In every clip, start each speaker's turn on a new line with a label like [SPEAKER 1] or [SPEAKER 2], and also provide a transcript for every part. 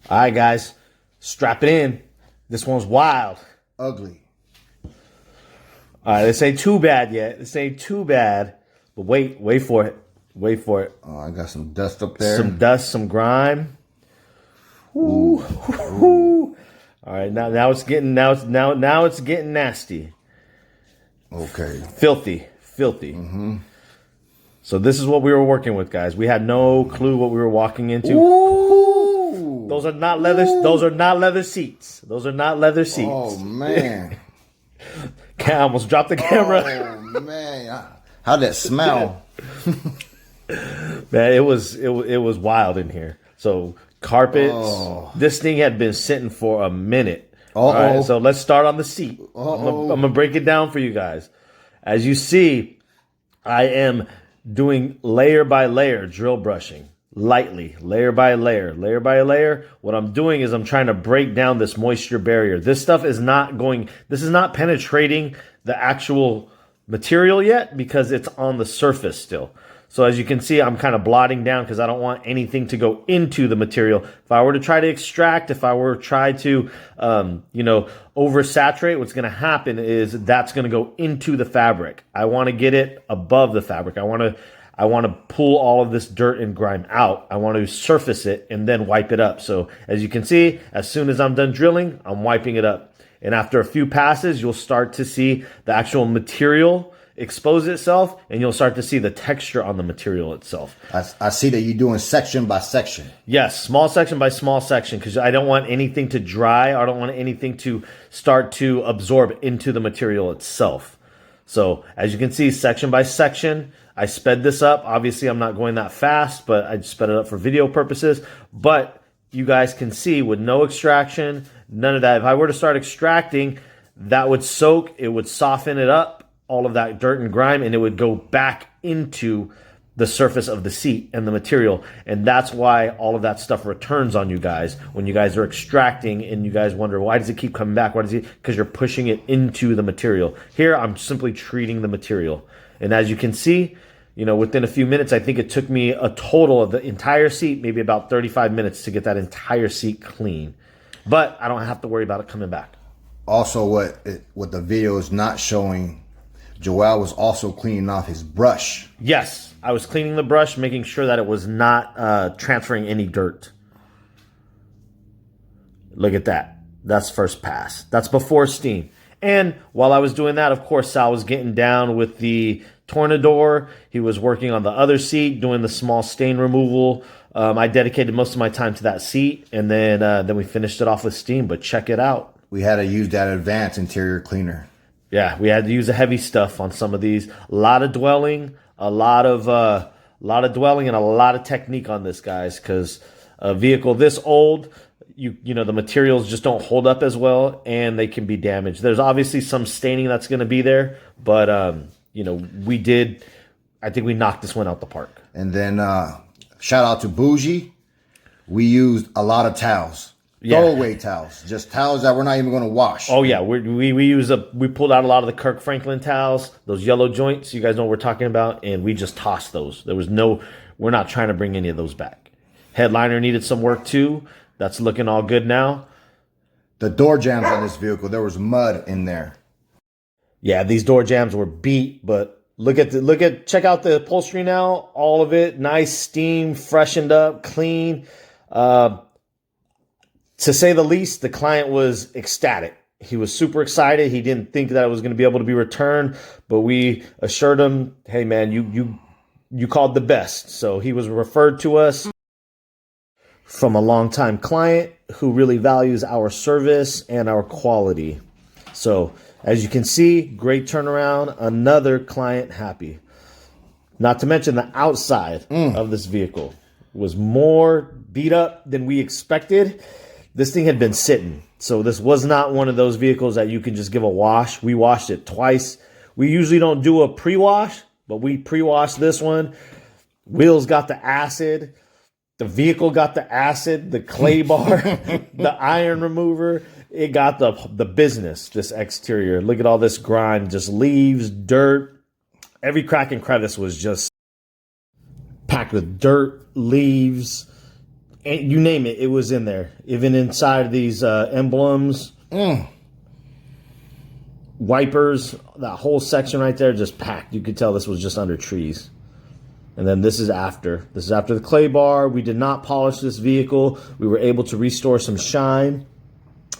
[SPEAKER 1] All right, guys, strap it in. This one's wild.
[SPEAKER 2] Ugly.
[SPEAKER 1] All right, this ain't too bad yet. This ain't too bad. But wait for it. Wait for it.
[SPEAKER 2] Oh, I got some dust up there.
[SPEAKER 1] Some dust, some grime. Ooh. Ooh. All right, now it's getting nasty.
[SPEAKER 2] Okay.
[SPEAKER 1] Filthy. Mm-hmm. So this is what we were working with, guys. We had no clue what we were walking into.
[SPEAKER 2] Ooh.
[SPEAKER 1] Those are not leather. Those are not leather seats. Those are not leather seats.
[SPEAKER 2] Oh man!
[SPEAKER 1] I almost dropped the camera.
[SPEAKER 2] Oh man! How'd that smell?
[SPEAKER 1] Man, it was wild in here. So carpets. Oh. This thing had been sitting for a minute. All right, so let's start on the seat. I'm gonna break it down for you guys. As you see, I am doing layer by layer drill brushing. Lightly, layer by layer, layer by layer. What I'm doing is I'm trying to break down this moisture barrier. This stuff is not penetrating the actual material yet because it's on the surface still. So as you can see, I'm kind of blotting down because I don't want anything to go into the material. If I were to try to extract, if I were to try to, oversaturate, what's going to happen is that's going to go into the fabric. I want to get it above the fabric. I want to pull all of this dirt and grime out. I want to surface it and then wipe it up. So as you can see, as soon as I'm done drilling, I'm wiping it up. And after a few passes, you'll start to see the actual material expose itself, and you'll start to see the texture on the material itself.
[SPEAKER 2] I see that you're doing section by section.
[SPEAKER 1] Yes, small section by small section, because I don't want anything to dry. I don't want anything to start to absorb into the material itself. So as you can see, section by section, I sped this up. Obviously, I'm not going that fast, but I sped it up for video purposes. But you guys can see with no extraction, none of that. If I were to start extracting, that would soak, it would soften it up, all of that dirt and grime, and it would go back into the surface of the seat and the material. And that's why all of that stuff returns on you guys when you guys are extracting and you guys wonder, why does it keep coming back? Because you're pushing it into the material. Here, I'm simply treating the material. And as you can see, within a few minutes, I think it took me a total of the entire seat, maybe about 35 minutes to get that entire seat clean. But I don't have to worry about it coming back.
[SPEAKER 2] Also, what the video is not showing, Joel was also cleaning off his brush.
[SPEAKER 1] Yes, I was cleaning the brush, making sure that it was not transferring any dirt. Look at that. That's first pass. That's before steam. And while I was doing that, of course, Sal was getting down with the Tornador. He was working on the other seat, doing the small stain removal. I dedicated most of my time to that seat, and then we finished it off with steam. But check it out.
[SPEAKER 2] We had to use that advanced interior cleaner.
[SPEAKER 1] Yeah, we had to use the heavy stuff on some of these. A lot of dwelling, and a lot of technique on this, guys, because a vehicle this old, the materials just don't hold up as well, and they can be damaged. There's obviously some staining that's going to be there, but I think we knocked this one out the park.
[SPEAKER 2] And then shout out to Bougie. We used a lot of towels. Yeah. Throwaway towels, just towels that we're not even going to wash.
[SPEAKER 1] Oh yeah, we pulled out a lot of the Kirk Franklin towels, those yellow joints. You guys know what we're talking about, and we just tossed those. We're not trying to bring any of those back. Headliner needed some work too. That's looking all good now.
[SPEAKER 2] The door jambs on this vehicle, there was mud in there.
[SPEAKER 1] Yeah, these door jambs were beat, but check out the upholstery now. All of it, nice, steam, freshened up, clean. To say the least, the client was ecstatic. He was super excited. He didn't think that it was going to be able to be returned, but we assured him, hey man, you called the best. So he was referred to us from a longtime client who really values our service and our quality. So as you can see, great turnaround, another client happy. Not to mention the outside of this vehicle was more beat up than we expected. This thing had been sitting, so this was not one of those vehicles that you can just give a wash. We washed it twice. We usually don't do a pre-wash, but we pre-washed this one. Wheels got the acid. The vehicle got the acid, the clay bar, the iron remover. It got the business, this exterior. Look at all this grime, just leaves, dirt. Every crack and crevice was just packed with dirt, leaves, you name it, it was in there. Even inside these emblems, wipers, that whole section right there just packed. You could tell this was just under trees. And then this is after. This is after the clay bar. We did not polish this vehicle. We were able to restore some shine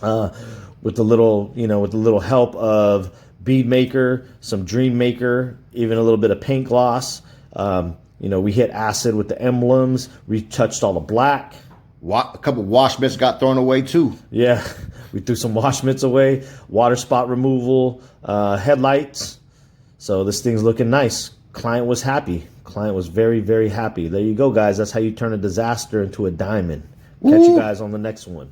[SPEAKER 1] with the little help of Bead Maker, some Dream Maker, even a little bit of paint gloss. We hit acid with the emblems, retouched all the black.
[SPEAKER 2] A couple wash mitts got thrown away too.
[SPEAKER 1] Yeah, we threw some wash mitts away, water spot removal, headlights. So this thing's looking nice. Client was happy. Client was very, very happy. There you go, guys. That's how you turn a disaster into a diamond. Catch you guys on the next one.